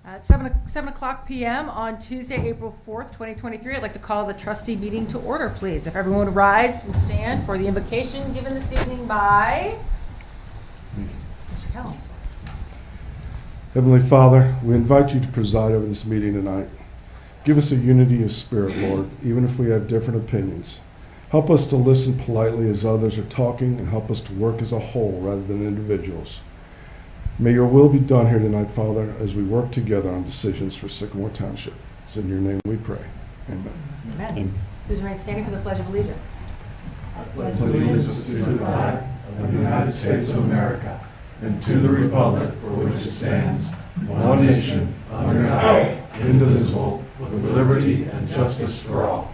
At 7 o'clock p.m. on Tuesday, April 4th, 2023, I'd like to call the trustee meeting to order, please. If everyone would rise and stand for the invocation given this evening by Mr. Kellums. Heavenly Father, we invite you to preside over this meeting tonight. Give us a unity of spirit, Lord, even if we have different opinions. Help us to listen politely as others are talking, and help us to work as a whole rather than individuals. May your will be done here tonight, Father, as we work together on decisions for Sycamore Township. It's in your name we pray. Amen. Amen. Please remain standing for the Pledge of Allegiance. I pledge allegiance to the flag of the United States of America and to the republic for which it stands, one nation, under God, indivisible, with liberty and justice for all.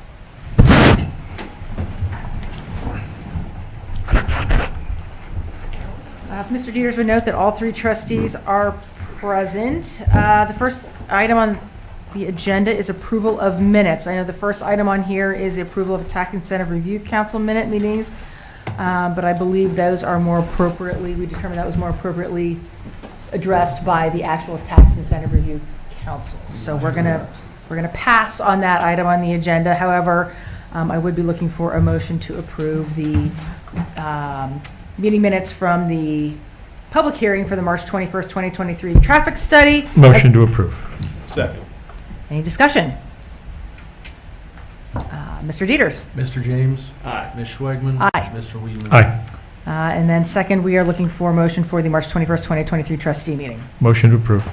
If Mr. Dieters would note that all three trustees are present. The first item on the agenda is approval of minutes. I know the first item on here is the approval of the Tax Incentive Review Council meetings, but I believe those are more appropriately, we determined that was more appropriately addressed by the actual Tax Incentive Review Council. So we're gonna pass on that item on the agenda. However, I would be looking for a motion to approve the meeting minutes from the public hearing for the March 21st, 2023 traffic study. Motion to approve. Second. Any discussion? Mr. Dieters. Mr. James. Aye. Ms. Schwegman. Aye. Mr. Weedman. Aye. And then second, we are looking for a motion for the March 21st, 2023 trustee meeting. Motion to approve.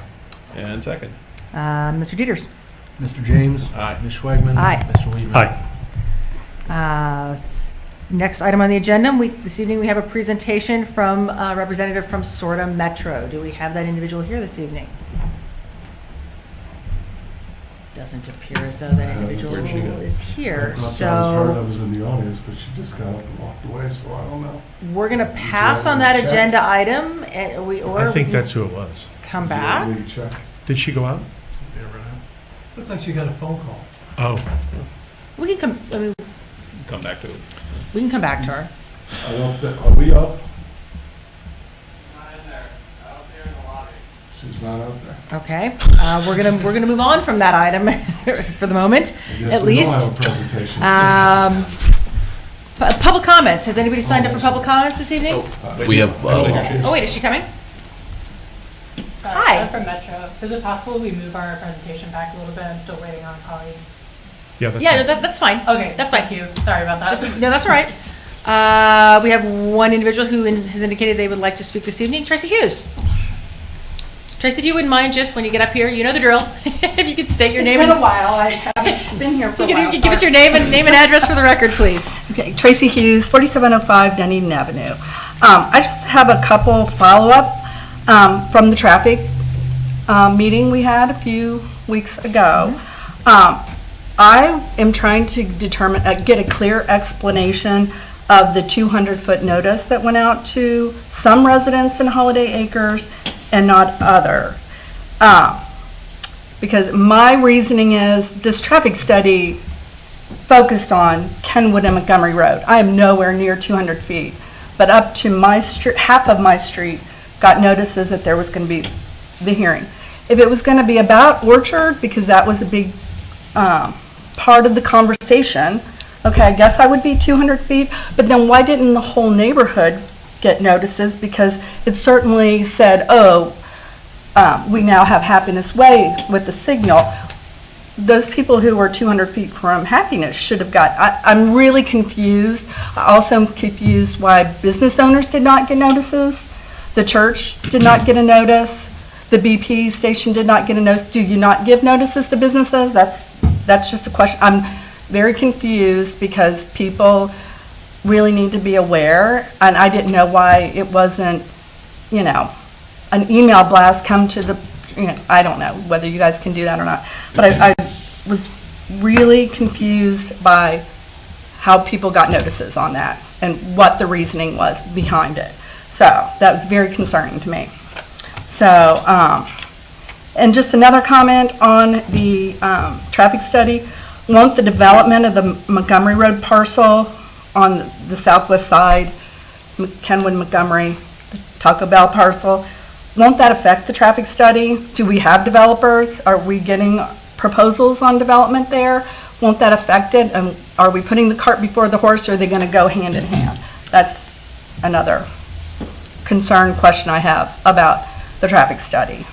And second. Mr. Dieters. Mr. James. Aye. Ms. Schwegman. Aye. Mr. Weedman. Aye. Next item on the agenda, this evening we have a presentation from a representative from Sorta Metro. Do we have that individual here this evening? Doesn't appear as though that individual is here, I so was in the audience, but she just got up and walked away, so I don't know. we're gonna pass on that agenda item, or I think we that's who it was. come back. Maybe check. Did she go out? Looks like she got a phone call. Oh, We can come, I mean, Come back to it. we can come back to her. I don't think, are we up? Not in there. Out there in the lobby. She's not out there. Okay, we're gonna move on from that item for the moment, I guess at we don't least. have a presentation. Public comments, has anybody signed up for public comments this evening? We have. Oh wait, is she coming? Hi. I'm from Metro. Is it possible we move our presentation back a little bit? I'm still waiting on a colleague. yeah, that's Yeah, no, fine. that's fine. Okay, That's fine. thank you. Sorry about that. No, that's all right. We have one individual who has indicated they would like to speak this evening, Tracy Hughes. Tracy, if you wouldn't mind, just when you get up here, you know the drill. If you could state your name. It's been and- a while. I haven't been here for a You while. can give us your name and address for the record, please. Okay, Tracy Hughes, 4705 Dunedin Avenue. I just have a couple follow-up from the traffic meeting we had a few weeks ago. I am trying to determine, get a clear explanation of the 200-foot notice that went out to some residents in Holiday Acres and not other. Because my reasoning is this traffic study focused on Kenwood and Montgomery Road. I am nowhere near 200 feet, but up to my street, half of my street got notices that there was going to be the hearing. If it was going to be about Orchard, because that was a big part of the conversation, okay, I guess I would be 200 feet, but then why didn't the whole neighborhood get notices? Because it certainly said, oh, we now have Happiness Way with the signal. Those people who were 200 feet from Happiness should have got, I'm really confused. I also am confused why business owners did not get notices. The church did not get a notice. The BP station did not get a notice. Do you not give notices to businesses? That's just a question. I'm very confused because people really need to be aware, and I didn't know why it wasn't, you know, an email blast come to the, you know, I don't know whether you guys can do that or not, but I was really confused by how people got notices on that and what the reasoning was behind it. So that was very concerning to me. So, and just another comment on the traffic study. Won't the development of the Montgomery Road parcel on the southwest side, Kenwood Montgomery, the Taco Bell parcel, won't that affect the traffic study? Do we have developers? Are we getting proposals on development there? Won't that affect it? And are we putting the cart before the horse, or are they going to go hand in hand? That's another concern, question I have about the traffic study.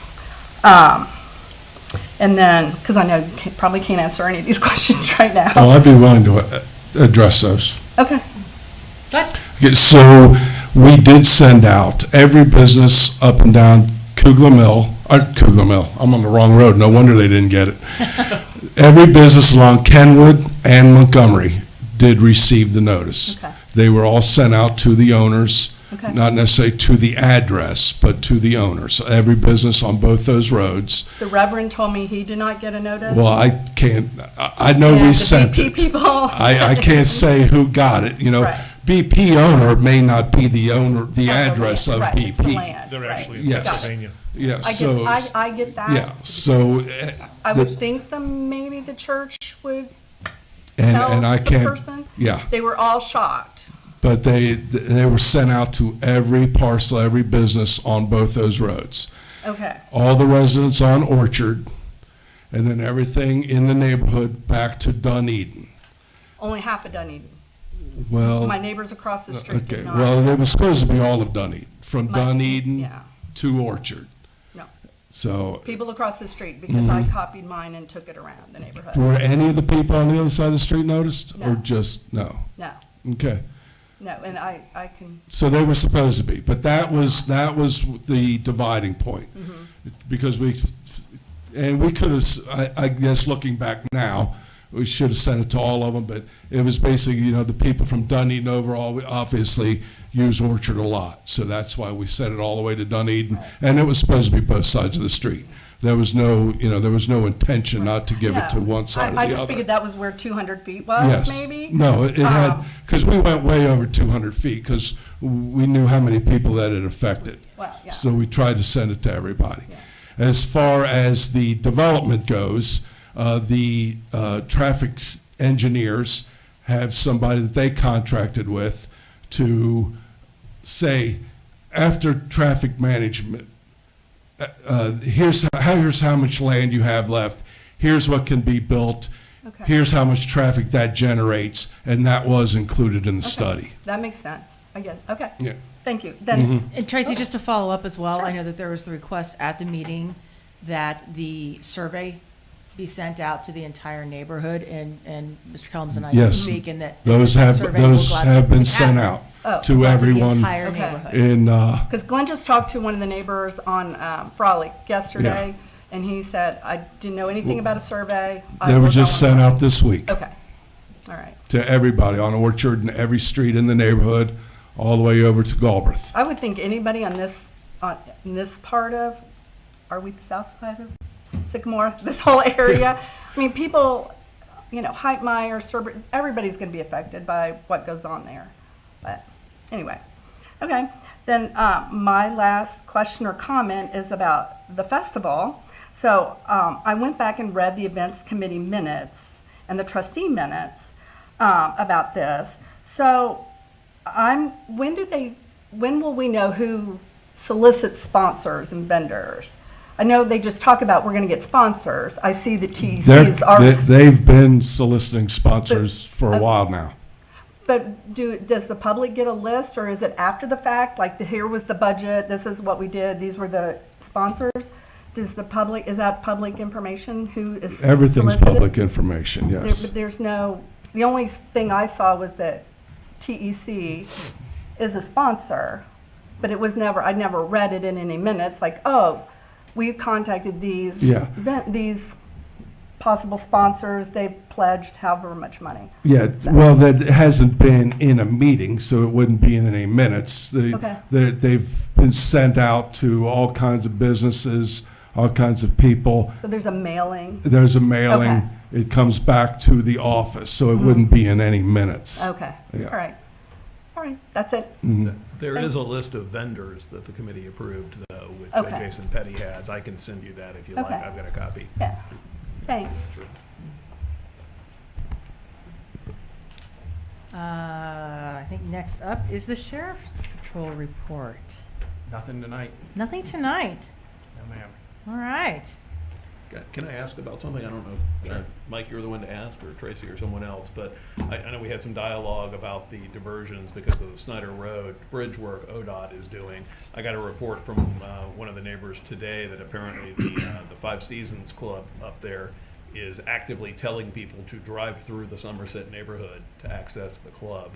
And then, because I know you probably can't answer any of these questions right now. Oh, I'd be willing to address those. Okay. Okay, so we did send out every business up and down Kugler Mill, I'm on the wrong road, no wonder they didn't get it. Every business along Kenwood and Montgomery did receive the notice. Okay. They were all sent out to the owners, Okay. not necessarily to the address, but to the owners. So every business on both those roads. The Reverend told me he did not get a notice. Well, I can't, I know And we the sent BP it. people. I can't say who got it, you know. Right. BP owner may not be the owner, the address of Right, it's the BP. land, They're right. actually in Yes. Pennsylvania. Yeah, I so, get, I get that. yeah, so. I would think maybe the church would And tell I the can't, person. yeah, They were all shocked. but they were sent out to every parcel, every business on both those roads. Okay, All the residents on Orchard, and then everything in the neighborhood back to Dunedin. only half of Dunedin. Well, My neighbors across the street okay, did not. well, it was supposed to be all of Dunedin, from My- Dunedin Yeah, to Orchard. no, So, people across the street, because I copied mine and took it around the neighborhood. were any of the people on the other side of the street noticed? Or No. just, no? No, Okay. no, and I can, So they were supposed to be, but that was the dividing point. Because we could have, I guess looking back now, we should have sent it to all of them, but it was basically, you know, the people from Dunedin overall, we obviously use Orchard a lot. So that's why we sent it all the way to Dunedin, and it was supposed to be both sides of the street. There was no, there was no intention not to give it to no. one side or the I other. just figured that was where 200 feet was, Yes. maybe? No, it had, Um, because we went way over 200 feet, because we knew how many people that it affected. Well, yeah. So we tried to send it to everybody. Yeah. As far as the development goes, the traffic engineers have somebody that they contracted with to say, after traffic management, here's how much land you have left, here's what can be built, Okay. here's how much traffic that generates, and that was included in the Okay. study. That makes sense. I get it. Okay. Yeah. Thank you. Then, And Tracy, just to follow up as well, I Sure. know that there was the request at the meeting that the survey be sent out to the entire neighborhood, and Mr. Kellums and I did Yes. speak, and that. Those that have, survey will those go out have to- been it has sent been out Oh. to The everyone entire Okay. neighborhood. in, because Glenn just talked to one of the neighbors on Frolic yesterday, and he said, I didn't know anything about a survey. I they were will just go sent on." out this week Okay. All right. to everybody on Orchard and every street in the neighborhood, all the way over to Galbraith. I would think anybody on this, in this part of, are we the south side of Sycamore, this whole area? I mean, people, Heitmeyer, Cerber, everybody's going to be affected by what goes on there. But anyway, okay. Then my last question or comment is about the festival. So I went back and read the events committee minutes and the trustee minutes about this. So when will we know who solicits sponsors and vendors? I know they just talk about we're going to get sponsors. I see the TECs are. They've been soliciting sponsors for a while now. But does the public get a list, or is it after the fact? Like, here was the budget, this is what we did, these were the sponsors? Is that public information? Who is Everything's solicited? public information, yes. But there's no, the only thing I saw was that TEC is a sponsor, but it was never, I never read it in any minutes, like, oh, we've contacted these, Yeah. these possible sponsors, they've pledged however much money. Yeah, well, that hasn't been in a meeting, so it wouldn't be in any minutes. Okay. They've been sent out to all kinds of businesses, all kinds of people. So there's a mailing. There's a mailing. Okay. It comes back to the office, so it wouldn't be in any minutes. Okay, Yeah. all right. All right, that's it. There is a list of vendors that the committee approved, though, which Okay. Jason Petty has. I can send you that if you like. Okay. I've got a copy. Yeah, thanks. I think next up is the sheriff's patrol report. Nothing tonight. Nothing tonight. No, ma'am. All right. Can I ask about something? I don't know if, Mike, you're the one to ask, or Tracy, or someone else, but I know we had some dialogue about the diversions because of the Snyder Road bridge work ODOT is doing. I got a report from one of the neighbors today that apparently the Five Seasons Club up there is actively telling people to drive through the Somerset neighborhood to access the club.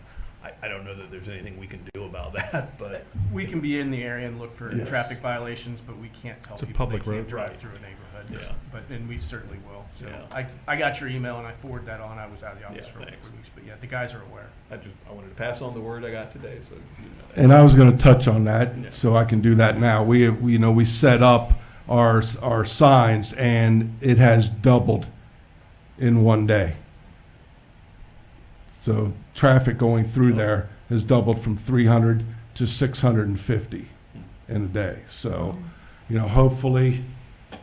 I don't know that there's anything we can do about that, but. We can be in the area and look for Yes. traffic violations, but we can't tell It's a people they public can't road. drive through a neighborhood. Yeah. And we certainly will. So Yeah. I got your email and I forwarded that on. I was out of the office Yeah, for thanks. weeks, but yeah, the guys are aware. I wanted to pass on the word I got today, so you know that. And I was gonna touch on that, Yeah. so I can do that now. We set up our signs, and it has doubled in one day. So traffic going through there has doubled from 300 to 650 in a day. So, hopefully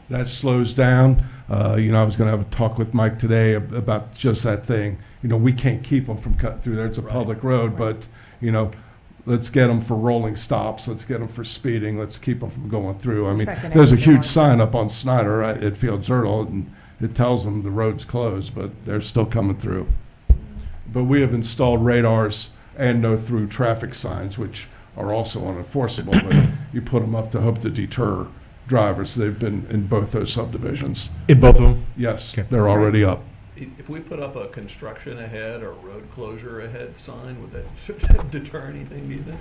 that slows down. I was gonna have a talk with Mike today about just that thing. We can't keep them from cutting through there. It's a Right. public road, but, let's get them for rolling stops. Let's get them for speeding. Let's keep them from going through. I mean, Expecting there's a everything huge on- sign up on Snyder at Fields Erdel, and it tells them the road's closed, but they're still coming through. But we have installed radars and no-through traffic signs, which are also unenforceable, but you put them up to hope to deter drivers. They've been in both those subdivisions. In both of them? Yes, Okay. they're already up. If we put up a construction ahead or road closure ahead sign, should that deter anything, do you think?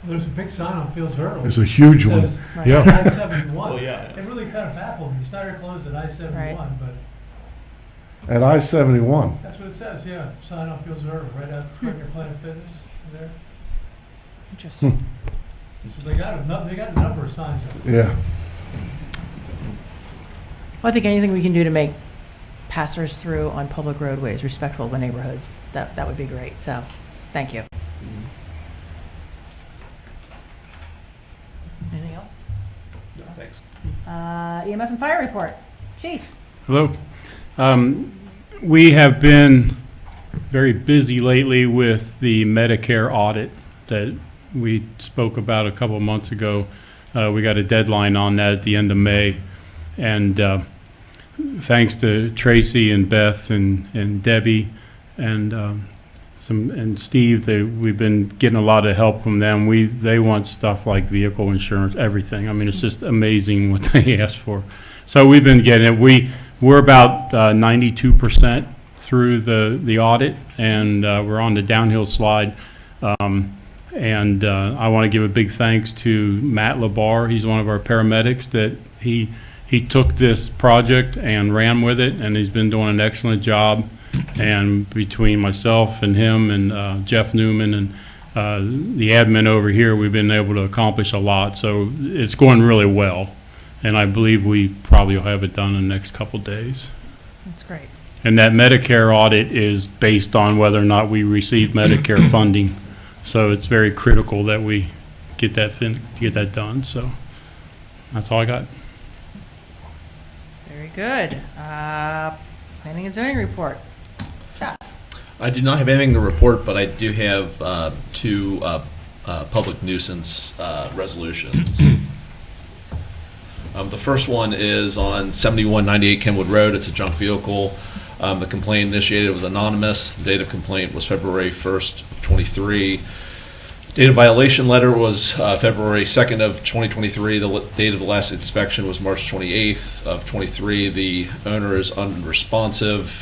There's a big sign on Fields Erdel. There's a huge one. It says Yeah. I-71. Well, yeah. It really kind of baffled me. Snyder closed at I-71, but At I-71. that's what it says, yeah. Sign on Fields Erdel, right out in your Planet Fitness there. Interesting. So they got a number of signs up. Yeah. Well, I think anything we can do to make passers through on public roadways respectful of the neighborhoods, that would be great. So, thank you. Anything else? No, thanks. EMS and fire report. Chief. Hello. We have been very busy lately with the Medicare audit that we spoke about a couple of months ago. We got a deadline on that at the end of May. And thanks to Tracy and Beth and Debbie and Steve, we've been getting a lot of help from them. They want stuff like vehicle insurance, everything. I mean, it's just amazing what they ask for. So we've been getting it. We're about 92% through the audit, and we're on the downhill slide. And I want to give a big thanks to Matt Labar. He's one of our paramedics that he took this project and ran with it, and he's been doing an excellent job. And between myself and him and Jeff Newman and the admin over here, we've been able to accomplish a lot. So it's going really well, and I believe we probably will have it done in the next couple days. That's great. And that Medicare audit is based on whether or not we receive Medicare funding. So it's very critical that we get that done. So that's all I got. Very good. Planning and zoning report. Chat. I do not have anything to report, but I do have two public nuisance resolutions. The first one is on 7198 Kenwood Road. It's a junk vehicle. The complaint initiated was anonymous. The date of complaint was February 1st of 23. Date of violation letter was February 2nd of 2023. The date of the last inspection was March 28th of 23. The owner is unresponsive.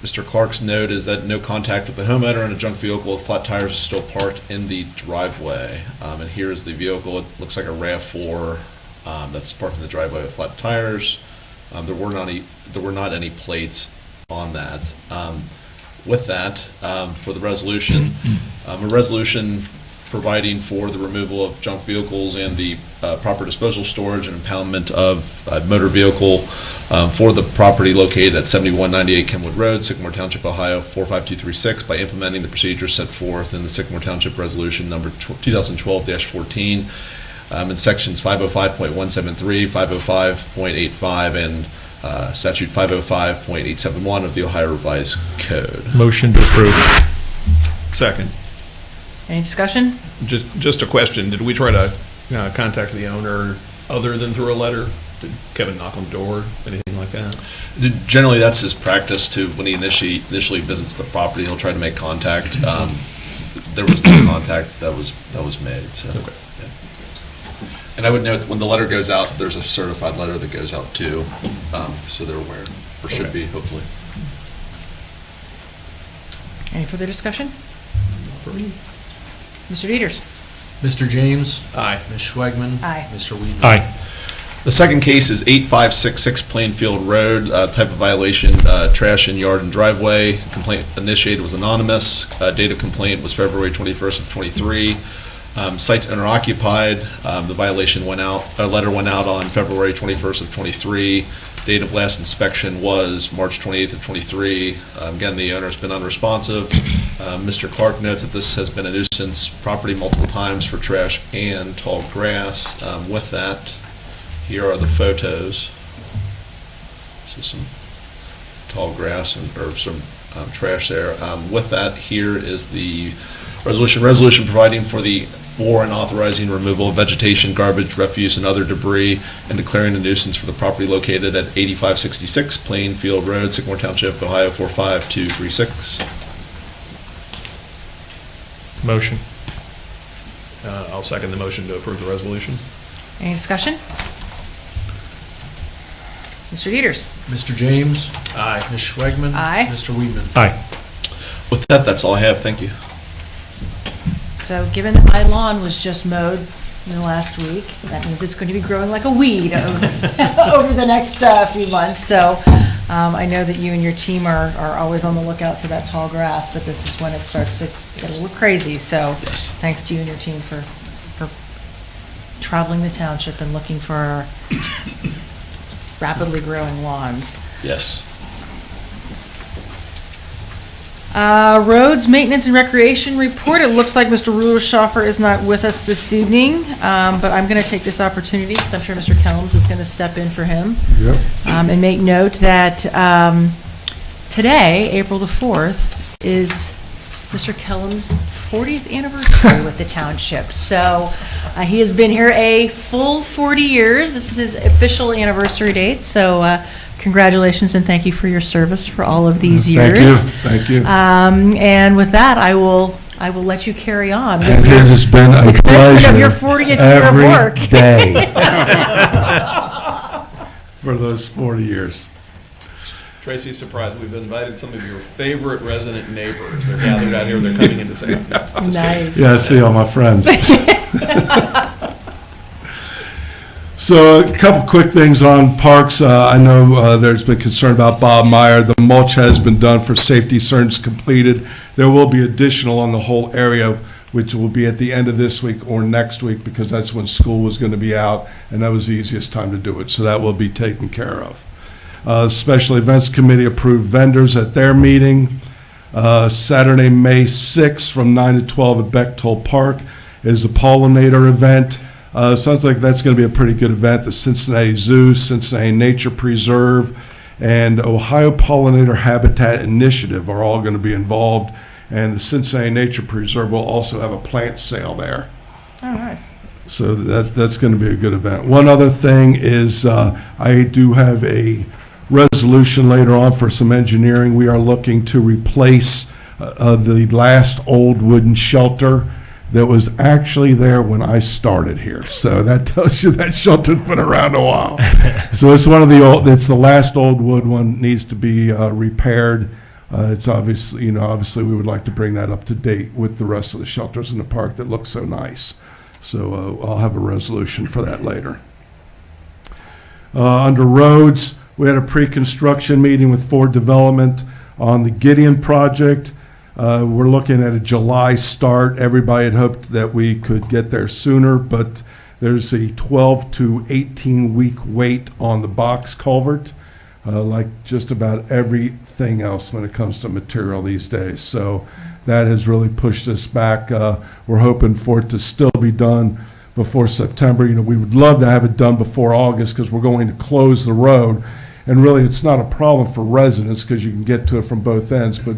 Mr. Clark's note is that no contact with the homeowner, and a junk vehicle with flat tires is still parked in the driveway. And here is the vehicle. It looks like a RAV4 that's parked in the driveway with flat tires. There were not any plates on that. With that, for the resolution, a resolution providing for the removal of junk vehicles and the proper disposal, storage, and impoundment of a motor vehicle for the property located at 7198 Kenwood Road, Sycamore Township, Ohio 45236, by implementing the procedures set forth in the Sycamore Township Resolution number 2012-14 in sections 505.173, 505.85, and statute 505.871 of the Ohio Revised Code. Motion to approve. Second. Any discussion? Just a question, did we try to contact the owner other than through a letter? Did Kevin knock on the door, anything like that? Generally, that's his practice to, when he initially visits the property, he'll try to make contact. There was no contact that was made, so. Okay. Yeah. And I would note that when the letter goes out, there's a certified letter that goes out too, so they're aware, or should be, hopefully. Any further discussion? Mr. Dieters. Mr. James. Aye. Ms. Schwegman. Aye. Mr. Weedman. Aye. The second case is 8566 Plainfield Road, type of violation, trash in yard and driveway. Complaint initiated was anonymous. Date of complaint was February 21st of 23. Site's owner occupied. The violation went out, a letter went out on February 21st of 23. Date of last inspection was March 28th of 23. Again, the owner's been unresponsive. Mr. Clark notes that this has been a nuisance property multiple times for trash and tall grass. With that, here are the photos. So some tall grass or some trash there. With that, here is the resolution providing for and authorizing removal of vegetation, garbage, refuse, and other debris, and declaring a nuisance for the property located at 8566 Plainfield Road, Sycamore Township, Ohio 45236. Motion. I'll second the motion to approve the resolution. Any discussion? Mr. Dieters. Mr. James. Aye. Ms. Schwegman. Aye. Mr. Weedman. Aye. With that, that's all I have. Thank you. So given that my lawn was just mowed in the last week, that means it's going to be growing like a weed over the next few months. So I know that you and your team are always on the lookout for that tall grass, but this is when it starts to get a little crazy. So Yes. thanks to you and your team for traveling the township and looking for our rapidly growing lawns. Yes. Roads, maintenance, and recreation report. It looks like Mr. Rulerschaffer is not with us this evening, but I'm going to take this opportunity, because I'm sure Mr. Kellums is going to step in for him, Yep. and make note that today, April the 4th, is Mr. Kellums' 40th anniversary with the township. So he has been here a full 40 years. This is his official anniversary date. So congratulations and thank you for your service for all of these years. Thank you. And with that, I will let you carry on And with it has been a the commencement pleasure of your 40th year of work. every day for those 40 years. Tracy's surprised. We've invited some of your favorite resident neighbors. They're gathered out here. They're coming in to say hi. Nice. Yeah, I see all my friends. So a couple quick things on parks. I know there's been concern about Bob Meyer. The mulch has been done for safety concerns completed. There will be additional on the whole area, which will be at the end of this week or next week, because that's when school was going to be out, and that was the easiest time to do it. So that will be taken care of. Special Events Committee approved vendors at their meeting. Saturday, May 6th from 9 to 12 at Bechtold Park is the Pollinator event. Sounds like that's going to be a pretty good event. The Cincinnati Zoo, Cincinnati Nature Preserve, and Ohio Pollinator Habitat Initiative are all going to be involved. And the Cincinnati Nature Preserve will also have a plant sale there. Oh, nice. So that's going to be a good event. One other thing is I do have a resolution later on for some engineering. We are looking to replace the last old wooden shelter that was actually there when I started here. So that tells you that shelter's been around a while. So it's one of it's the last old wood one, needs to be repaired. It's obviously, obviously we would like to bring that up to date with the rest of the shelters in the park that look so nice. So I'll have a resolution for that later. Under roads, we had a pre-construction meeting with Ford Development on the Gideon project. We're looking at a July start. Everybody had hoped that we could get there sooner, but there's a 12 to 18 week wait on the box culvert, like just about everything else when it comes to material these days. So that has really pushed us back. We're hoping for it to still be done before September. We would love to have it done before August, because we're going to close the road. And really, it's not a problem for residents because you can get to it from both ends, but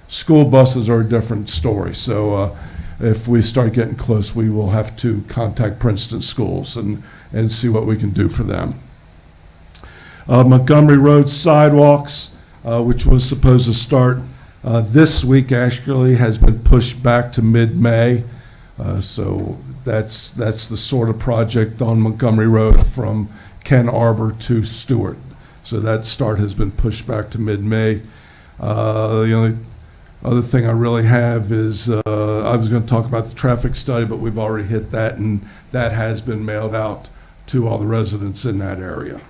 school buses are a different story. So if we start getting close, we will have to contact Princeton schools and see what we can do for them. Montgomery Road sidewalks, which was supposed to start this week, actually has been pushed back to mid-May. So that's the sort of project on Montgomery Road from Ken Arbor to Stewart. So that start has been pushed back to mid-May. The only other thing I really have is I was going to talk about the traffic study, but we've already hit that, and that has been mailed out to all the residents in that area.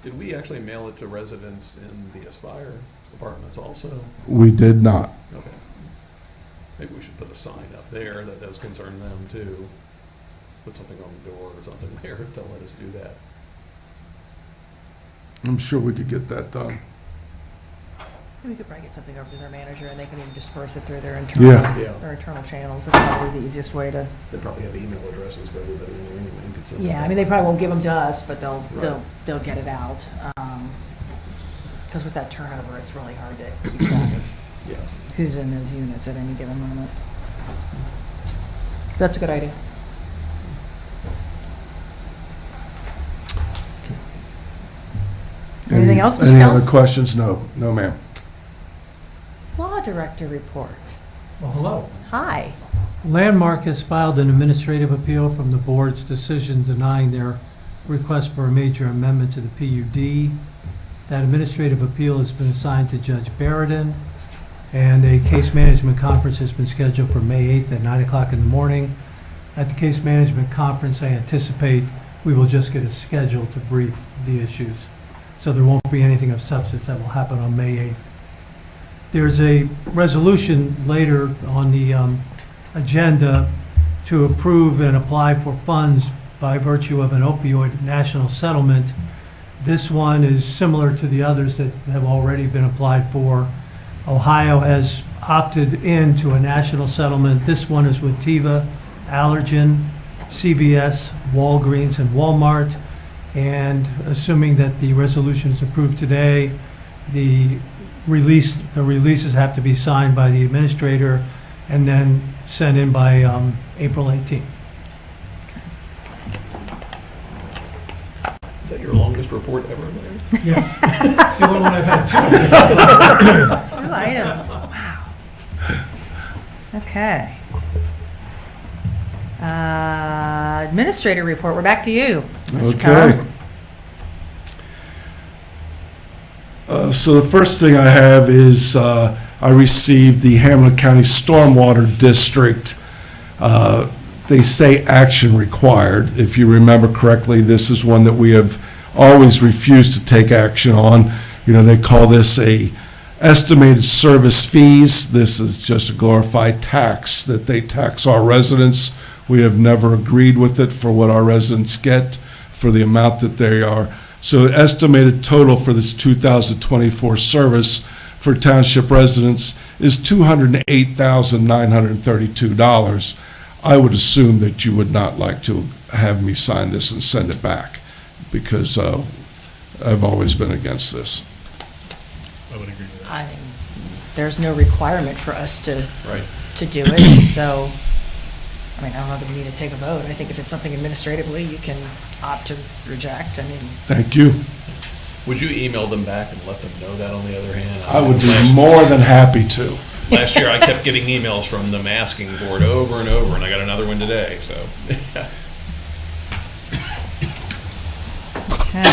Did we actually mail it to residents in the Aspire apartments also? We did not. Okay. Maybe we should put a sign up there that does concern them too. Put something on the door or something there if they'll let us do that. I'm sure we could get that done. We could probably get something over to their manager, and they can even disperse it through their internal, Yeah. their internal channels. That's probably the easiest way to. They probably have email addresses for everybody in there anyway. You could send Yeah, them I mean, they out. probably won't give them to us, but they'll Right. get it out. Because with that turnover, it's really hard to keep track of Yeah. who's in those units at any given moment. That's a good idea. Anything else, Mr. Any other Kells? questions? No, ma'am. Law Director report. Well, hello. Hi. Landmark has filed an administrative appeal from the board's decision denying their request for a major amendment to the PUD. That administrative appeal has been assigned to Judge Barradin, and a case management conference has been scheduled for May 8th at 9 o'clock in the morning. At the case management conference, I anticipate we will just get a schedule to brief the issues. So there won't be anything of substance that will happen on May 8th. There's a resolution later on the agenda to approve and apply for funds by virtue of an opioid national settlement. This one is similar to the others that have already been applied for. Ohio has opted into a national settlement. This one is with Teva, Allergen, CVS, Walgreens, and Walmart. And assuming that the resolution is approved today, the releases have to be signed by the administrator and then sent in by April 18th. Is that your longest report ever, Larry? Yes. The only one I've had. 2 items. Wow. Okay. Administrator report. We're back to you, Mr. Okay. Cowers. So the first thing I have is I received the Hamilton County Stormwater District. They say action required. If you remember correctly, this is one that we have always refused to take action on. You know, they call this a estimated service fees. This is just a glorified tax that they tax our residents. We have never agreed with it for what our residents get for the amount that they are. So estimated total for this 2024 service for township residents is $208,932. I would assume that you would not like to have me sign this and send it back, because I've always been against this. I would agree with that. I mean, there's no requirement for us to Right. do it, so, I mean, I don't know that we need to take a vote. I think if it's something administratively, you can opt to reject. I mean, Thank you. Would you email them back and let them know that on the other hand? I would be more than happy to. Last year, I kept getting emails from them asking for it over and over, and I got another one today, so. okay.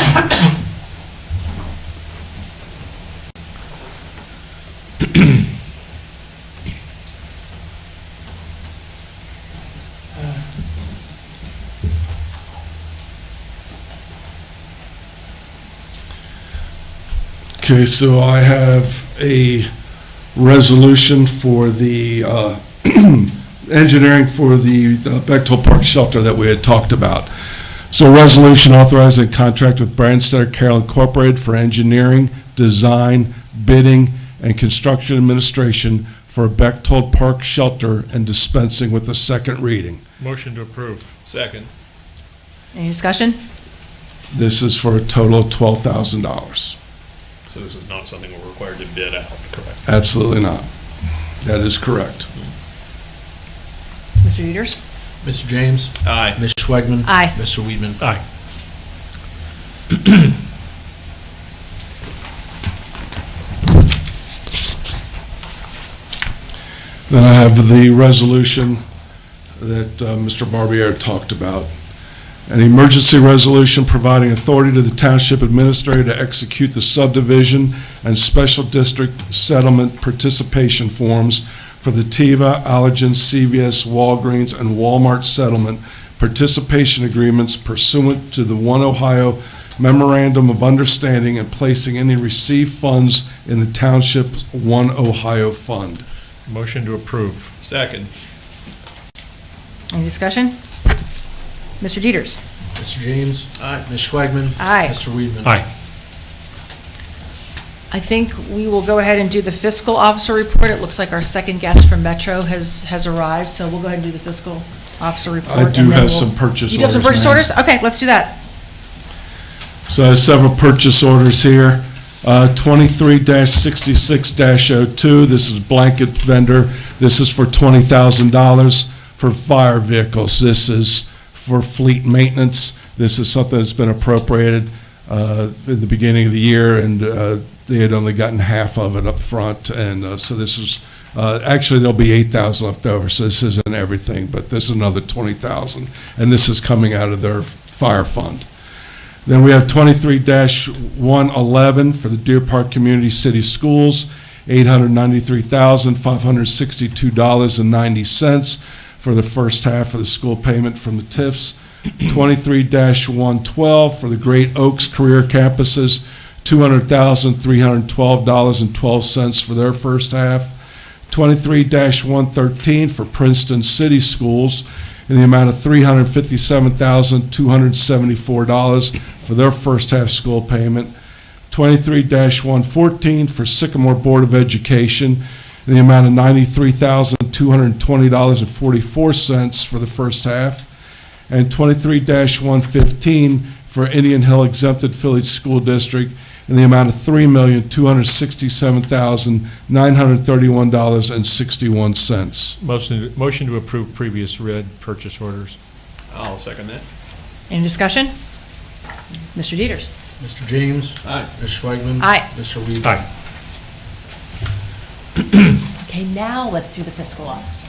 Okay, so I have a resolution for the engineering for the Bechtold Park shelter that we had talked about. So resolution authorizing contract with Branstetter Carroll Incorporated for engineering, design, bidding, and construction administration for a Bechtold Park shelter and dispensing with a second reading. Motion to approve. Second. Any discussion? This is for a total of $12,000. So this is not something we're required to bid out, correct? Absolutely not. That is correct. Mr. Dieters? Mr. James? Aye. Ms. Schwegman? Aye. Mr. Weedman? Aye. Then I have the resolution that Mr. Barbier talked about. An emergency resolution providing authority to the township administrator to execute the subdivision and special district settlement participation forms for the Teva, Allergen, CVS, Walgreens, and Walmart settlement participation agreements pursuant to the One Ohio Memorandum of Understanding and placing any received funds in the township's One Ohio Fund. Motion to approve. Second. Any discussion? Mr. Dieters? Mr. James? Aye. Ms. Schwegman? Aye. Mr. Weedman? Aye. I think we will go ahead and do the fiscal officer report. It looks like our second guest from Metro has arrived, so we'll go ahead and do the fiscal officer report. I do and then have we'll- some purchase orders. You do have some purchase ma'am. orders? Okay, let's do that. So I have several purchase orders here. 23-66-02, this is blanket vendor. This is for $20,000 for fire vehicles. This is for fleet maintenance. This is something that's been appropriated in the beginning of the year, and they had only gotten half of it up front. And so this is, actually there'll be $8,000 left over, so this isn't everything, but this is another $20,000. And this is coming out of their fire fund. Then we have 23-111 for the Deer Park Community City Schools, $893,562.90 for the first half of the school payment from the TIFs. 23-112 for the Great Oaks Career Campuses, $200,312.12 for their first half. 23-113 for Princeton City Schools in the amount of $357,274 for their first half school payment. 23-114 for Sycamore Board of Education in the amount of $93,220.44 for the first half. And 23-115 for Indian Hill Exempted Village School District in the amount of $3,267,931.61. Motion to approve previous read purchase orders. I'll second that. Any discussion? Mr. Dieters? Mr. James? Aye. Ms. Schwegman? Aye. Mr. Weedman? Aye. Okay, now let's do the fiscal officer.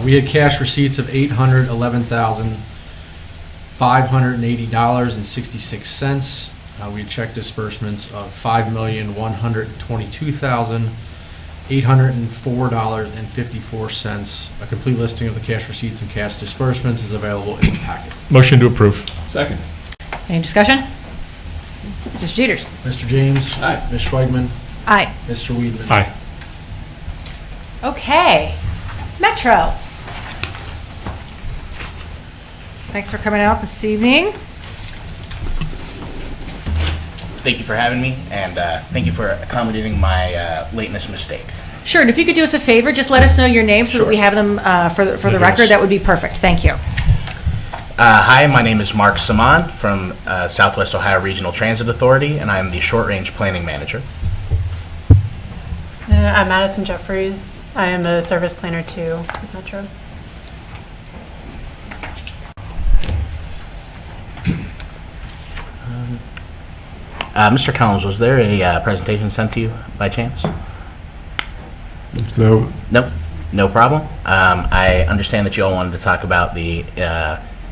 We had cash receipts of $811,580.66. We had check disbursements of $5,122,804.54. A complete listing of the cash receipts and cash disbursements is available in the packet. Motion to approve. Second. Any discussion? Mr. Dieters? Mr. James? Aye. Ms. Schwegman? Aye. Mr. Weedman? Aye. Okay, Metro. Thanks for coming out this evening. Thank you for having me, and thank you for accommodating my lateness mistake. Sure, and if you could do us a favor, just let us know your name so that we have them for the record. That would be perfect. Thank you. Hi, my name is Mark Saman from Southwest Ohio Regional Transit Authority, and I am the Short Range Planning Manager. I'm Madison Jeffries. I am a service planner too with Metro. Mr. Collins, was there a presentation sent to you by chance? So, Nope, no problem. I understand that you all wanted to talk about the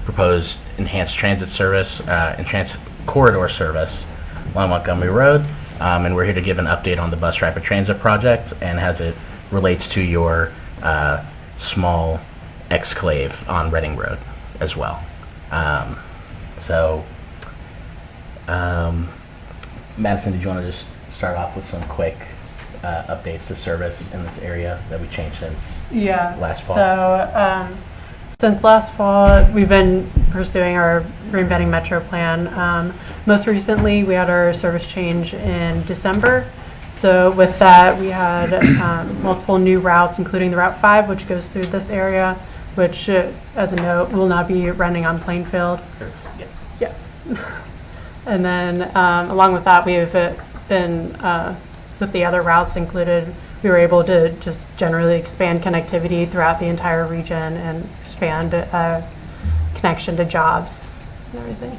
proposed enhanced transit service, enhanced corridor service along Montgomery Road, and we're here to give an update on the bus rapid transit project and as it relates to your small exclave on Reading Road as well. Madison, did you want to just start off with some quick updates to service in this area that we changed since last fall? So since last fall, we've been pursuing our Green-Bedding Metro plan. Most recently, we had our service change in December. So with that, we had multiple new routes, including the Route 5, which goes through this area, which, as a note, will not be running on Plainfield. Yeah. And then along with that, we've been, with the other routes included, we were able to just generally expand connectivity throughout the entire region and expand connection to jobs and everything.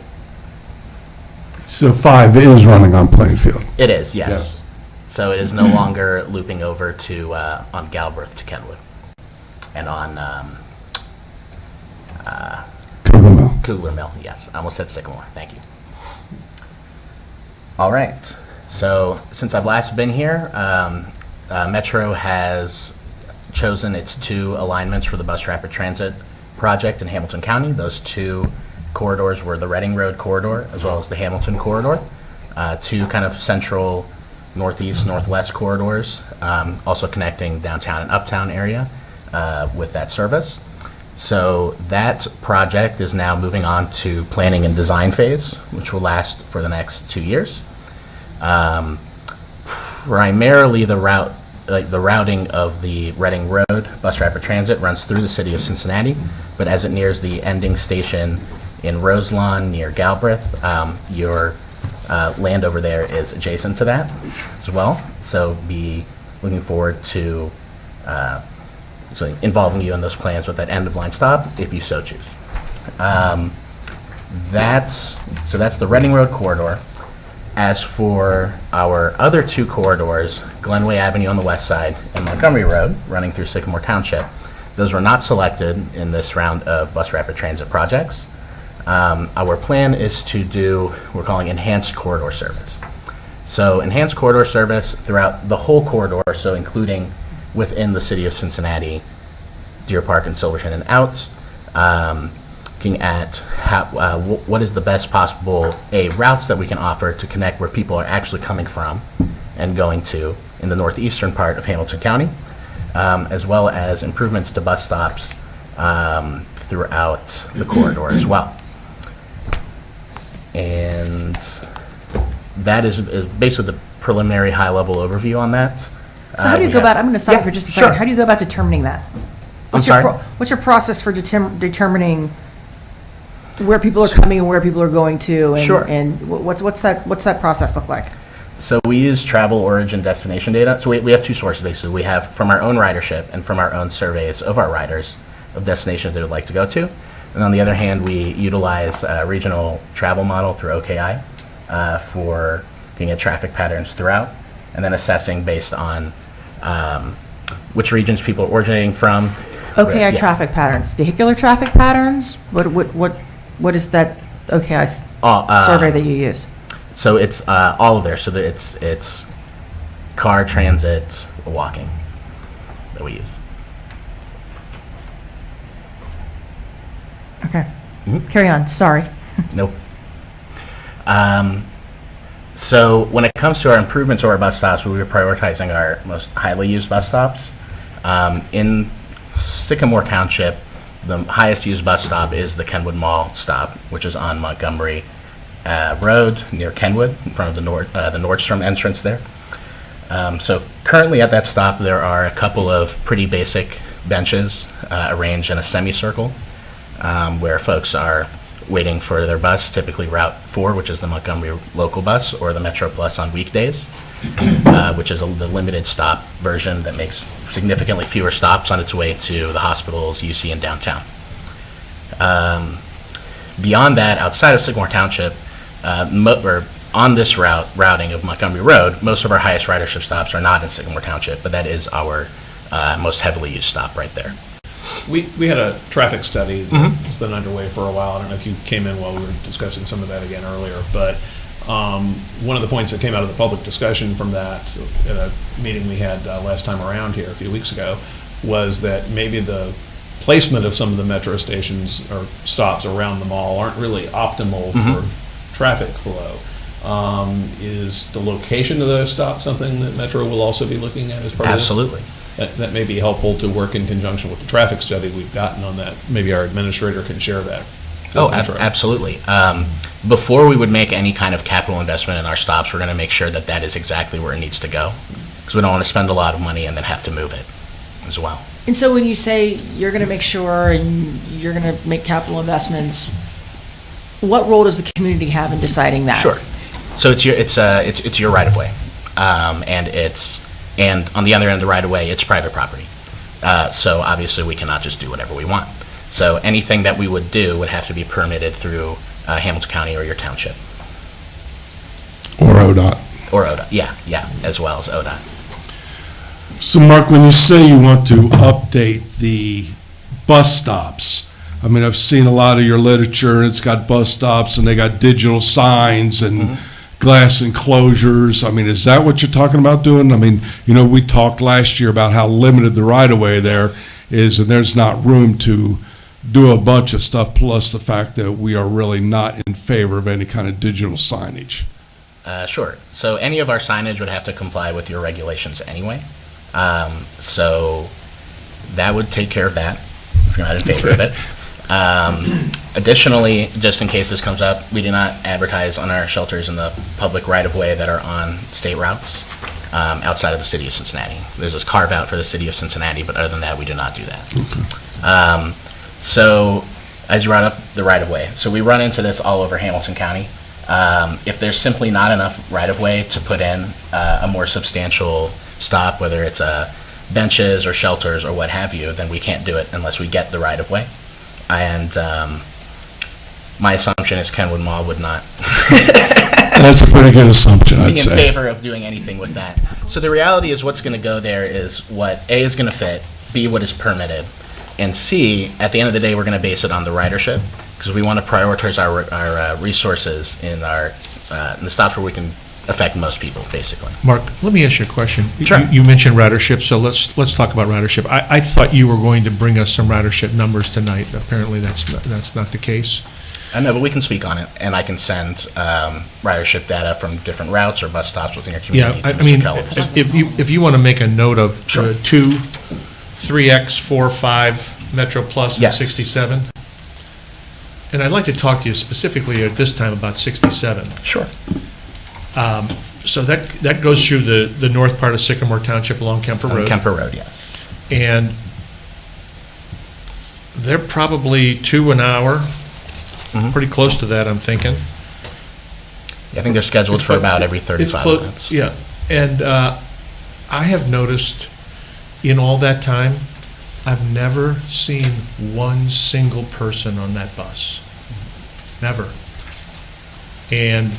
So 5 is running on Plainfield. It is, yes. Yes. So it is no longer looping over to, on Galbraith to Kenwood. And on Cougar Mill. Kugler Mill, yes. I almost said Sycamore, thank you. All right, so since I've last been here, Metro has chosen its 2 alignments for the bus rapid transit project in Hamilton County. Those 2 corridors were the Reading Road corridor as well as the Hamilton corridor, 2 kind of central northeast, northwest corridors, also connecting downtown and uptown area with that service. So that project is now moving on to planning and design phase, which will last for the next 2 years. Primarily the routing of the Reading Road bus rapid transit runs through the city of Cincinnati, but as it nears the ending station in Roselawn near Galbraith, your land over there is adjacent to that as well. So be looking forward to involving you in those plans with that end of line stop if you so choose. That's the Reading Road corridor. As for our other 2 corridors, Glenway Avenue on the west side and Montgomery Road running through Sycamore Township, those were not selected in this round of bus rapid transit projects. Our plan is to do, we're calling enhanced corridor service. So enhanced corridor service throughout the whole corridor, so including within the city of Cincinnati, Deer Park and Silverton and out, looking at how, what is the best possible routes that we can offer to connect where people are actually coming from and going to in the northeastern part of Hamilton County, as well as improvements to bus stops throughout the corridor as well. And that is basically the preliminary high-level overview on that. So how do you go about, I'm going to stop you for just a second. How do you go about determining that? What's your process for determining where people are coming and where people are going to? And, Sure. And what's that process look like? So we use travel origin destination data. So we have 2 sources basically. We have from our own ridership and from our own surveys of our riders of destinations they would like to go to. And on the other hand, we utilize a regional travel model through OKI for looking at traffic patterns throughout and then assessing based on which regions people are originating from. OKI traffic patterns, vehicular traffic patterns? What is that OKI survey that you use? So it's all of there. So that it's car, transit, walking that we use. Okay. Carry on. Sorry. Nope. So when it comes to our improvements or our bus stops, we were prioritizing our most highly used bus stops. In Sycamore Township, the highest used bus stop is the Kenwood Mall stop, which is on Montgomery Road near Kenwood, in front of the Nordstrom entrance there. So currently at that stop, there are a couple of pretty basic benches arranged in a semicircle where folks are waiting for their bus, typically Route 4, which is the Montgomery local bus, or the Metro Plus on weekdays, which is the limited stop version that makes significantly fewer stops on its way to the hospitals, UC, and downtown. Beyond that, outside of Sycamore Township, or on this routing of Montgomery Road, most of our highest ridership stops are not in Sycamore Township, but that is our most heavily used stop right there. We had a traffic study that's been underway for a while. I don't know if you came in while we were discussing some of that again earlier, but one of the points that came out of the public discussion from that at a meeting we had last time around here a few weeks ago was that maybe the placement of some of the metro stations or stops around the mall aren't really optimal for traffic flow. Is the location of those stops something that Metro will also be looking at as part of this? Absolutely. That may be helpful to work in conjunction with the traffic study we've gotten on that. Maybe our administrator can share that. Oh, absolutely. Before we would make any kind of capital investment in our stops, we're going to make sure that that is exactly where it needs to go, because we don't want to spend a lot of money and then have to move it as well. And so when you say you're going to make sure and you're going to make capital investments, what role does the community have in deciding that? Sure. So it's your right of way, and on the other end of the right of way, it's private property. So obviously, we cannot just do whatever we want. So anything that we would do would have to be permitted through Hamilton County or your township. Or ODOT. Or ODOT, yeah, as well as ODOT. So Mark, when you say you want to update the bus stops, I mean, I've seen a lot of your literature, and it's got bus stops, and they got digital signs and glass enclosures. I mean, is that what you're talking about doing? I mean, we talked last year about how limited the right-of-way there is, and there's not room to do a bunch of stuff, plus the fact that we are really not in favor of any kind of digital signage. Sure. So any of our signage would have to comply with your regulations anyway. So that would take care of that, if you're not in favor of it. Additionally, just in case this comes up, we do not advertise on our shelters in the public right-of-way that are on state routes outside of the city of Cincinnati. There's this carve-out for the city of Cincinnati, but other than that, we do not do that. So, as you brought up, the right-of-way. So we run into this all over Hamilton County. If there's simply not enough right-of-way to put in a more substantial stop, whether it's benches or shelters or what have you, then we can't do it unless we get the right-of-way. And my assumption is Kenwood Mall would not That's a pretty good assumption, I'd be in say. favor of doing anything with that. So the reality is what's going to go there is what A is going to fit, B what is permitted, and C, at the end of the day, we're going to base it on the ridership, because we want to prioritize our resources in the stops where we can affect most people, basically. Mark, let me ask you a question. Sure. You mentioned ridership, so let's talk about ridership. I thought you were going to bring us some ridership numbers tonight. Apparently, that's not the case. I know, but we can speak on it, and I can send ridership data from different routes or bus stops within your community. Yeah, I mean, if you want to make a note of 2, 3X, 4, 5, Metro Plus, and 67. And I'd like to talk to you specifically at this time about 67. Sure. So that goes through the north part of Sycamore Township along Kemper Road. Kemper Road, yes. And they're probably 2 an hour, pretty close to that, I'm thinking. I think they're scheduled for about every 35 minutes. Yeah, and I have noticed in all that time, I've never seen one single person on that bus. Never. And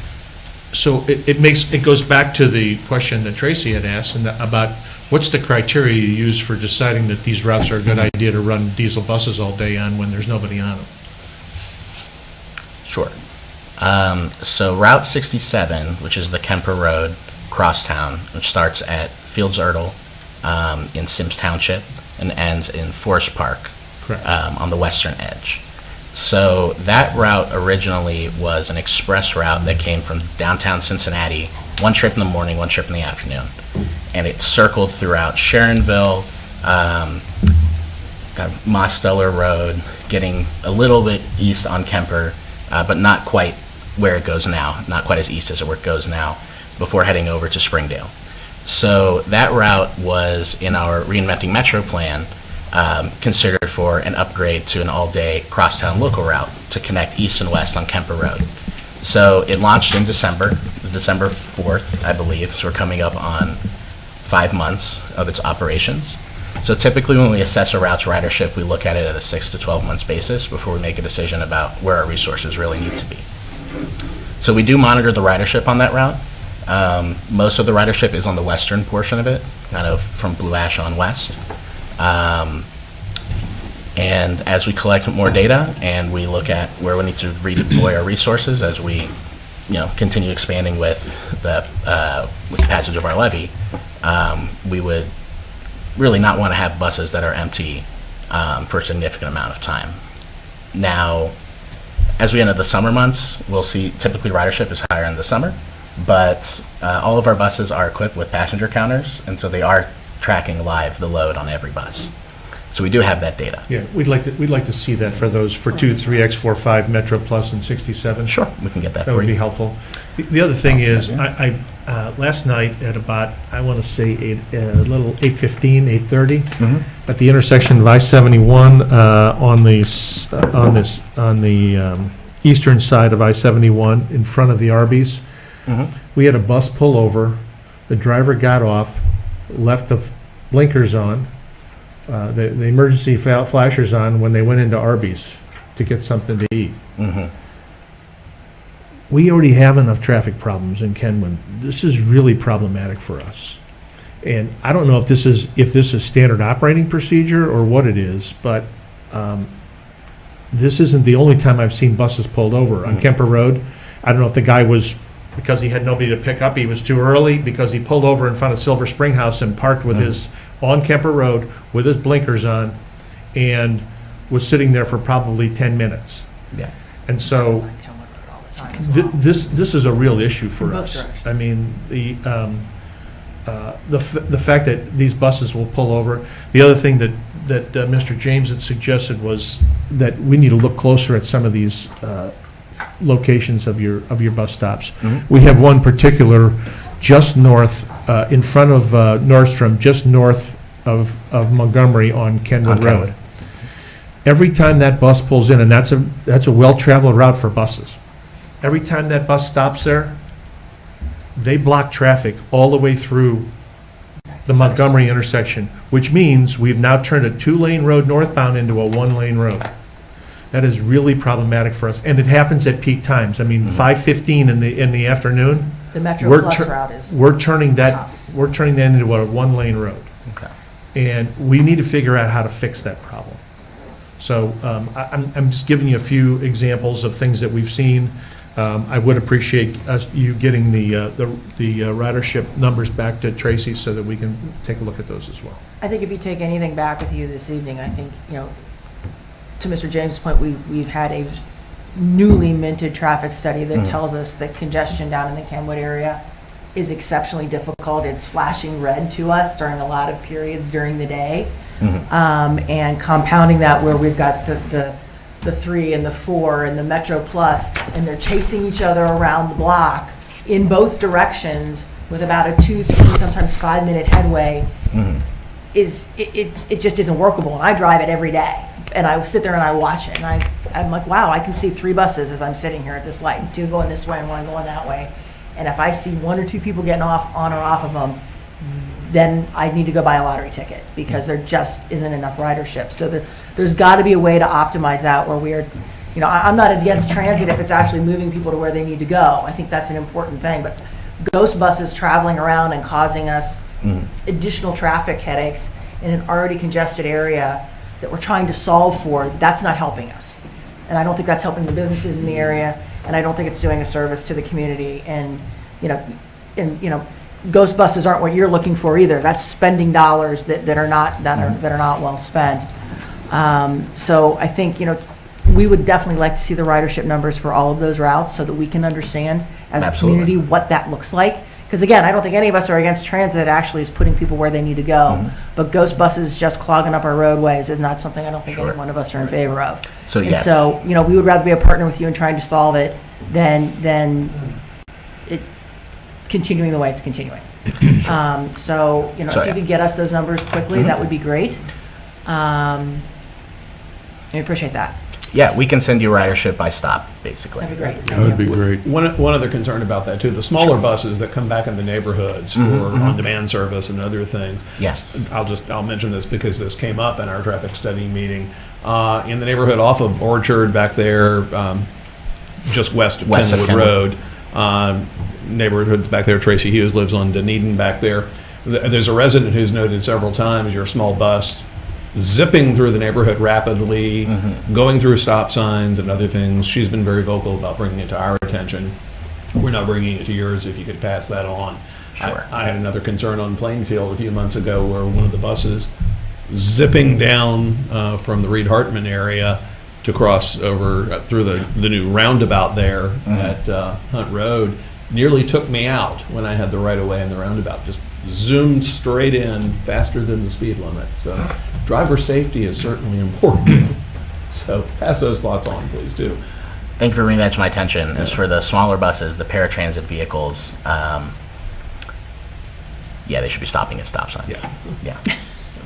so it goes back to the question that Tracy had asked about what's the criteria you use for deciding that these routes are a good idea to run diesel buses all day on when there's nobody on them? Sure. So Route 67, which is the Kemper Road crosstown, which starts at Fields Erdel in Sims Township and ends in Forest Park on the western edge. So that route originally was an express route that came from downtown Cincinnati, one trip in the morning, one trip in the afternoon. And it circled throughout Sharonville, Mosteller Road, getting a little bit east on Kemper, but not quite where it goes now, not quite as east as where it goes now, before heading over to Springdale. So that route was in our Reinventing Metro plan, considered for an upgrade to an all-day crosstown local route to connect east and west on Kemper Road. So it launched in December 4th, I believe, so we're coming up on 5 months of its operations. So typically when we assess a route's ridership, we look at it at a 6 to 12 months basis before we make a decision about where our resources really need to be. So we do monitor the ridership on that route. Most of the ridership is on the western portion of it, kind of from Blue Ash on west. And as we collect more data and we look at where we need to redeploy our resources as we, continue expanding with the passage of our levy, we would really not want to have buses that are empty for a significant amount of time. Now, as we enter the summer months, we'll see typically ridership is higher in the summer, but all of our buses are equipped with passenger counters, and so they are tracking live the load on every bus. So we do have that data. Yeah, we'd like to see that for 2, 3X, 4, 5, Metro Plus, and 67. Sure, we can get that for you. That would be helpful. The other thing is, I last night at about, I want to say 8:15, 8:30, at the intersection of I-71 on the eastern side of I-71 in front of the Arby's. We had a bus pull over. The driver got off, left the blinkers on, the emergency flashers on when they went into Arby's to get something to eat. We already have enough traffic problems in Kenwood. This is really problematic for us. And I don't know if this is standard operating procedure or what it is, but this isn't the only time I've seen buses pulled over. On Kemper Road, I don't know if the guy was, because he had nobody to pick up, he was too early, because he pulled over in front of Silver Spring House and parked with his, on Kemper Road, with his blinkers on, and was sitting there for probably 10 minutes. Yeah. And so, this is a real issue for us. I mean, the fact that these buses will pull over. The other thing that Mr. James had suggested was that we need to look closer at some of these locations of your bus stops. We have one particular just north, in front of Nordstrom, just north of Montgomery on Kenwood Road. Every time that bus pulls in, and that's a well-traveled route for buses. Every time that bus stops there, they block traffic all the way through the Montgomery intersection, which means we've now turned a 2-lane road northbound into a 1-lane road. That is really problematic for us, and it happens at peak times. I mean, 5:15 in the afternoon. The Metro Plus route is We're turning that tough. into a 1-lane road. Okay. And we need to figure out how to fix that problem. So I'm just giving you a few examples of things that we've seen. I would appreciate you getting the ridership numbers back to Tracy so that we can take a look at those as well. I think if you take anything back with you this evening, I think, to Mr. James' point, we've had a newly minted traffic study that tells us that congestion down in the Kenwood area is exceptionally difficult. It's flashing red to us during a lot of periods during the day. And compounding that where we've got the 3 and the 4 and the Metro Plus, and they're chasing each other around the block in both directions with about a 2, 3, sometimes 5-minute headway, it just isn't workable. And I drive it every day, and I sit there and I watch it, and I'm like, wow, I can see 3 buses as I'm sitting here at this light, 2 going this way and 1 going that way. And if I see 1 or 2 people getting on or off of them, then I need to go buy a lottery ticket, because there just isn't enough ridership. So there's got to be a way to optimize that where we're, I'm not against transit if it's actually moving people to where they need to go. I think that's an important thing. But ghost buses traveling around and causing us additional traffic headaches in an already congested area that we're trying to solve for, that's not helping us. And I don't think that's helping the businesses in the area, and I don't think it's doing a service to the community. And ghost buses aren't what you're looking for either. That's spending dollars that are not well spent. So I think we would definitely like to see the ridership numbers for all of those routes so that we can understand as a community what that looks like. Because again, I don't think any of us are against transit that actually is putting people where they need to go. But ghost buses just clogging up our roadways is not something I don't think any one of us are in favor of. So and so we would rather be a partner with you in trying to solve it than it continuing the way it's continuing. So if you could get us those numbers quickly, that would be great. I appreciate that. Yeah, we can send you ridership by stop, basically. That'd be great. That would be great. One other concern about that too, the smaller buses that come back in the neighborhoods for on-demand service and other things. Yes. I'll mention this because this came up in our traffic study meeting. In the neighborhood off of Orchard back there, just west of Kenwood Road, neighborhoods back there, Tracy Hughes lives on Dunedin back there. There's a resident who's noted several times your small bus zipping through the neighborhood rapidly, going through stop signs and other things. She's been very vocal about bringing it to our attention. We're not bringing it to yours if you could pass that on. Sure. I had another concern on Plainfield a few months ago where one of the buses zipping down from the Reed Hartman area to cross over through the new roundabout there at Hunt Road nearly took me out when I had the right of way in the roundabout. Just zoomed straight in faster than the speed limit. So driver safety is certainly important. So pass those thoughts on, please do. Thank you for bringing that to my attention. As for the smaller buses, the paratransit vehicles, they should be stopping at stop signs. Yeah.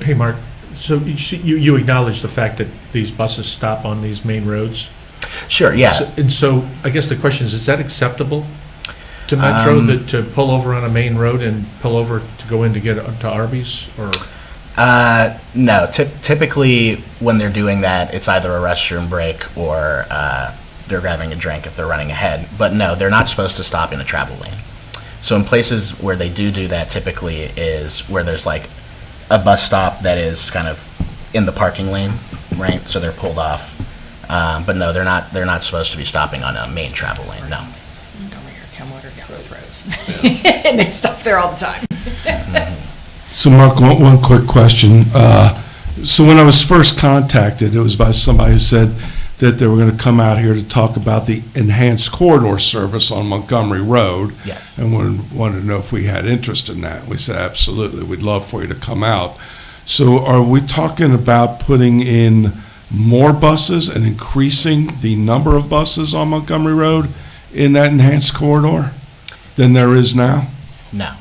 Hey, Mark, so you acknowledge the fact that these buses stop on these main roads? Sure, yeah. And so, I guess the question is that acceptable to Metro, to pull over on a main road and pull over to go in to get to Arby's, or? No, typically when they're doing that, it's either a restroom break or they're grabbing a drink if they're running ahead. But no, they're not supposed to stop in a travel lane. So in places where they do that, typically is where there's like a bus stop that is kind of in the parking lane, right? So they're pulled off. But no, they're not supposed to be stopping on a main travel lane. No. Montgomery or Kenwood or both roads. And they stop there all the time. So Mark, one quick question. So when I was first contacted, it was by somebody who said that they were going to come out here to talk about the enhanced corridor service on Montgomery Road. Yes. And wanted to know if we had interest in that. We said, absolutely, we'd love for you to come out. So are we talking about putting in more buses and increasing the number of buses on Montgomery Road in that enhanced corridor than there is now? No.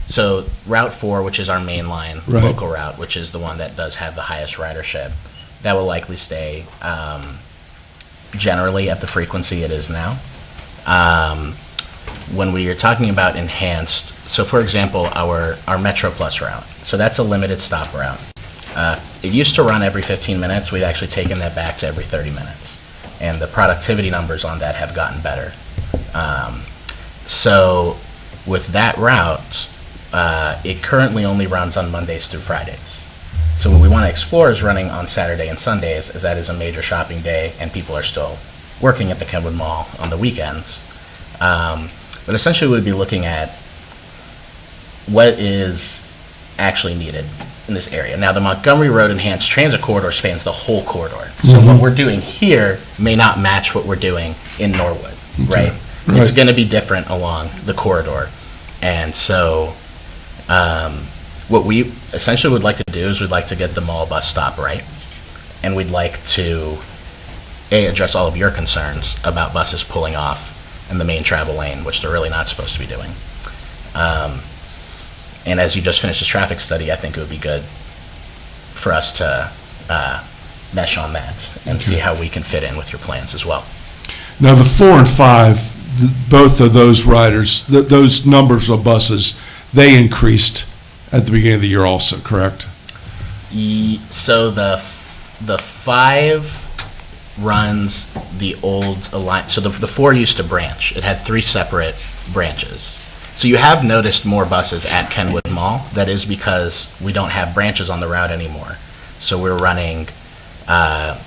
So Route 4, which is our main line, Right. local route, which is the one that does have the highest ridership, that will likely stay generally at the frequency it is now. When we are talking about enhanced, so for example, our Metro Plus route, so that's a limited stop route. It used to run every 15 minutes. We've actually taken that back to every 30 minutes. And the productivity numbers on that have gotten better. So with that route, it currently only runs on Mondays through Fridays. So what we want to explore is running on Saturday and Sundays, as that is a major shopping day and people are still working at the Kenwood Mall on the weekends. But essentially we'd be looking at what is actually needed in this area. Now the Montgomery Road Enhanced Transit Corridor spans the whole corridor. So what we're doing here may not match what we're doing in Norwood, right? It's going to be different along the corridor. And so what we essentially would like to do is we'd like to get the mall bus stop right. And we'd like to, address all of your concerns about buses pulling off in the main travel lane, which they're really not supposed to be doing. And as you just finished this traffic study, I think it would be good for us to mesh on that and see how we can fit in with your plans as well. Now, the 4 and 5, both of those riders, those numbers of buses, they increased at the beginning of the year also, correct? So the 5 runs the old alliance. So the 4 used to branch. It had 3 separate branches. So you have noticed more buses at Kenwood Mall. That is because we don't have branches on the route anymore. So we're running, I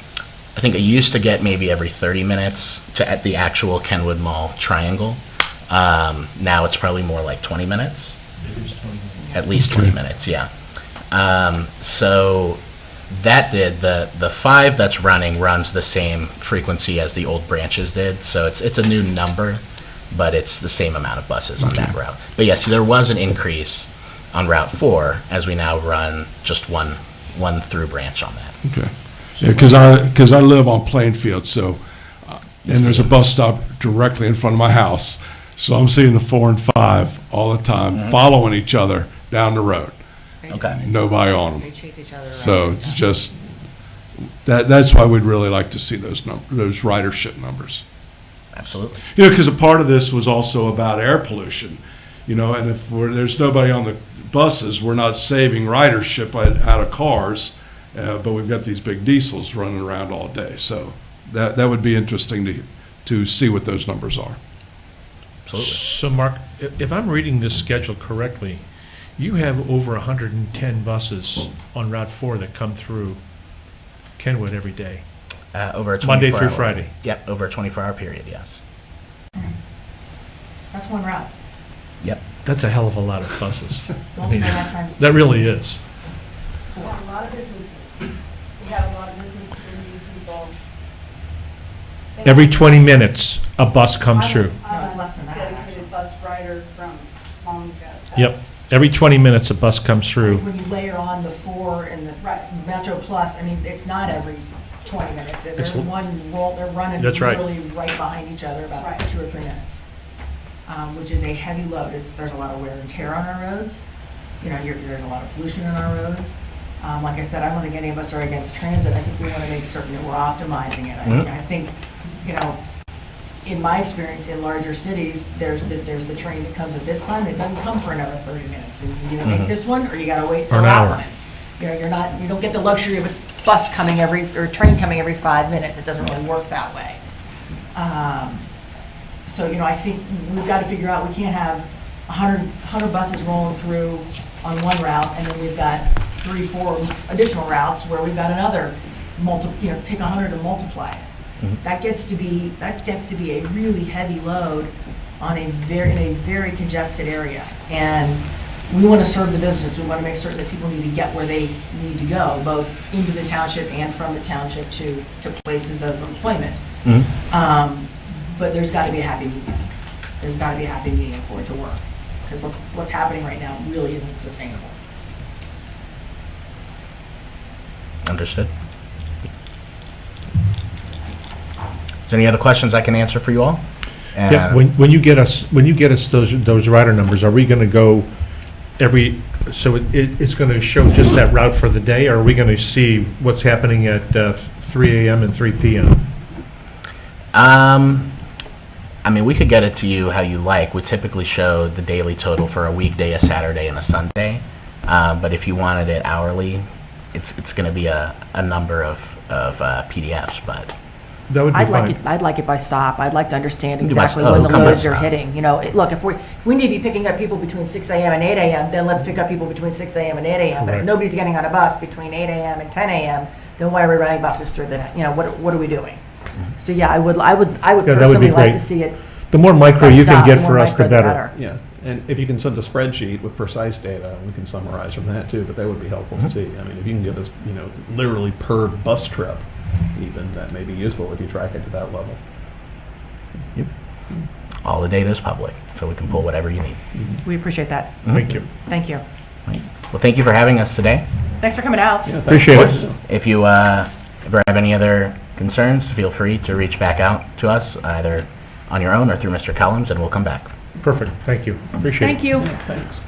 think it used to get maybe every 30 minutes at the actual Kenwood Mall triangle. Now it's probably more like 20 minutes. At least 20 minutes, yeah. So that did, the 5 that's running runs the same frequency as the old branches did. So it's a new number, but it's the same amount of buses on that route. But yes, there was an increase on Route 4 as we now run just one through branch on that. Okay. Yeah, because I live on Plainfield, so, and there's a bus stop directly in front of my house. So I'm seeing the 4 and 5 all the time, following each other down the road. Okay. Nobody on them. They chase each other around. So it's just, that's why we'd really like to see those ridership numbers. Absolutely. You know, because a part of this was also about air pollution, you know, and if there's nobody on the buses, we're not saving ridership out of cars, but we've got these big diesels running around all day. So that would be interesting to see what those numbers are. Absolutely. So Mark, if I'm reading this schedule correctly, you have over 110 buses on Route 4 that come through Kenwood every day. Over a 24-hour. Monday through Friday. Yep, over a 24-hour period, yes. That's one route. Yep. That's a hell of a lot of buses. I mean, Multiply that times that really is. We have a lot of businesses. We have a lot of businesses and new people. Every 20 minutes, a bus comes through. No, it's less than that, Dedicated bus rider from long ago. Yep. Every 20 minutes, a bus comes through. When you layer on the 4 and the Metro Plus, I mean, it's not every 20 minutes. There's one roll, they're running That's right. literally right behind each other about 2 or 3 minutes, which is a heavy load. There's a lot of wear and tear on our roads. You know, there's a lot of pollution in our roads. Like I said, I don't think any of us are against transit. I think we want to make certain that we're optimizing it. I think, you know, in my experience in larger cities, there's the train that comes at this time, it doesn't come for another 30 minutes. And you either make this one or you gotta wait for Or an that hour. one. You know, you don't get the luxury of a bus coming or train coming every 5 minutes. It doesn't really work that way. So, you know, I think we've got to figure out, we can't have 100 buses rolling through on one route, and then we've got 3, 4 additional routes where we've got another take 100 and multiply it. That gets to be a really heavy load on in a very congested area. And we want to serve the business. We want to make certain that people need to get where they need to go, both into the township and from the township to places of employment. But there's got to be a happy medium. There's got to be a happy medium for it to work. Because what's happening right now really isn't sustainable. Understood. Is there any other questions I can answer for you all? Yeah, when you get us those rider numbers, are we going to go so it's going to show just that route for the day, or are we going to see what's happening at 3 a.m. and 3 p.m.? I mean, we could get it to you how you like. We typically show the daily total for a weekday, a Saturday, and a Sunday. But if you wanted it hourly, it's going to be a number of PDFs. But that would be fine. I'd like it by stop. I'd like to understand by exactly stop. when the Come by loads are stop. hitting. You know, look, if we need to be picking up people between 6 a.m. and 8 a.m., then let's pick up people between 6 a.m. and 8 a.m. But if Right. nobody's getting on a bus between 8 a.m. and 10 a.m., then why are we running buses through the night? You know, what are we doing? So yeah, I would that would be personally like great. to see it. The more micro by you stop, can get the for more us, the micro, better. Yeah, and if you can send a spreadsheet with precise data, we can summarize from that too, but that would be helpful to see. I mean, if you can give us, literally per bus trip, even, that may be useful if you track it to that level. all the data is public, so we can pull whatever you need. We appreciate that. Thank you. Thank you. Well, thank you for having us today. Thanks for coming out. Yeah, Appreciate thanks. it. If you ever have any other concerns, feel free to reach back out to us, either on your own or through Mr. Collins, and we'll come back. Perfect. Thank you. Appreciate it. Thank you. Thanks.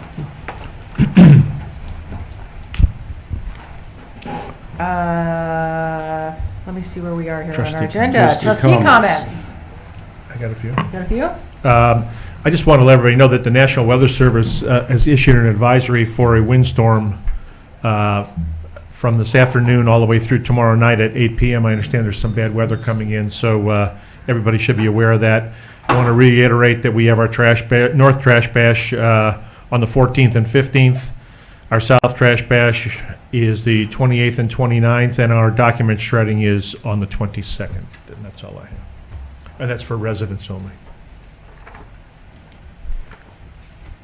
Let me see where we are here on Trustee- our agenda. trustee Trustee comments. comments. I got a few. Got a few? I just want to let everybody know that the National Weather Service has issued an advisory for a windstorm from this afternoon all the way through tomorrow night at 8 p.m. I understand there's some bad weather coming in, so everybody should be aware of that. I want to reiterate that we have our North Trash Bash on the 14th and 15th. Our South Trash Bash is the 28th and 29th, and our document shredding is on the 22nd. And that's all I have. And that's for residents only.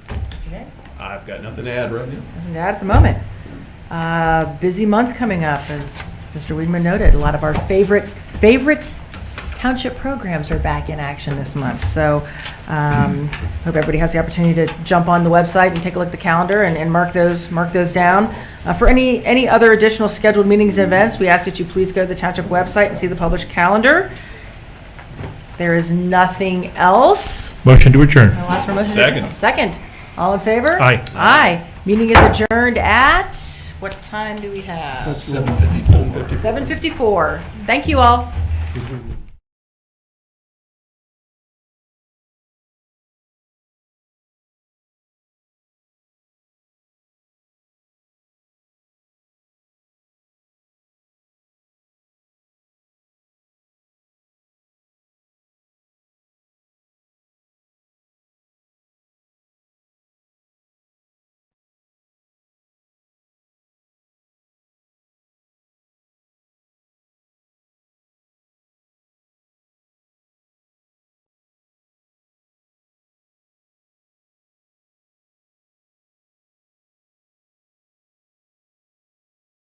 Mr. James? I've got nothing to add right now. Nothing to add at the moment. Busy month coming up, as Mr. Weidman noted. A lot of our favorite township programs are back in action this month. So hope everybody has the opportunity to jump on the website and take a look at the calendar and mark those down. For any other additional scheduled meetings and events, we ask that you please go to the township website and see the published calendar. There is nothing else. Motion to adjourn. I'll ask for a motion. Second. Second. All in favor? Aye. Aye. Meeting is adjourned at, what time do we have? 7:54. 7:54. Thank you all.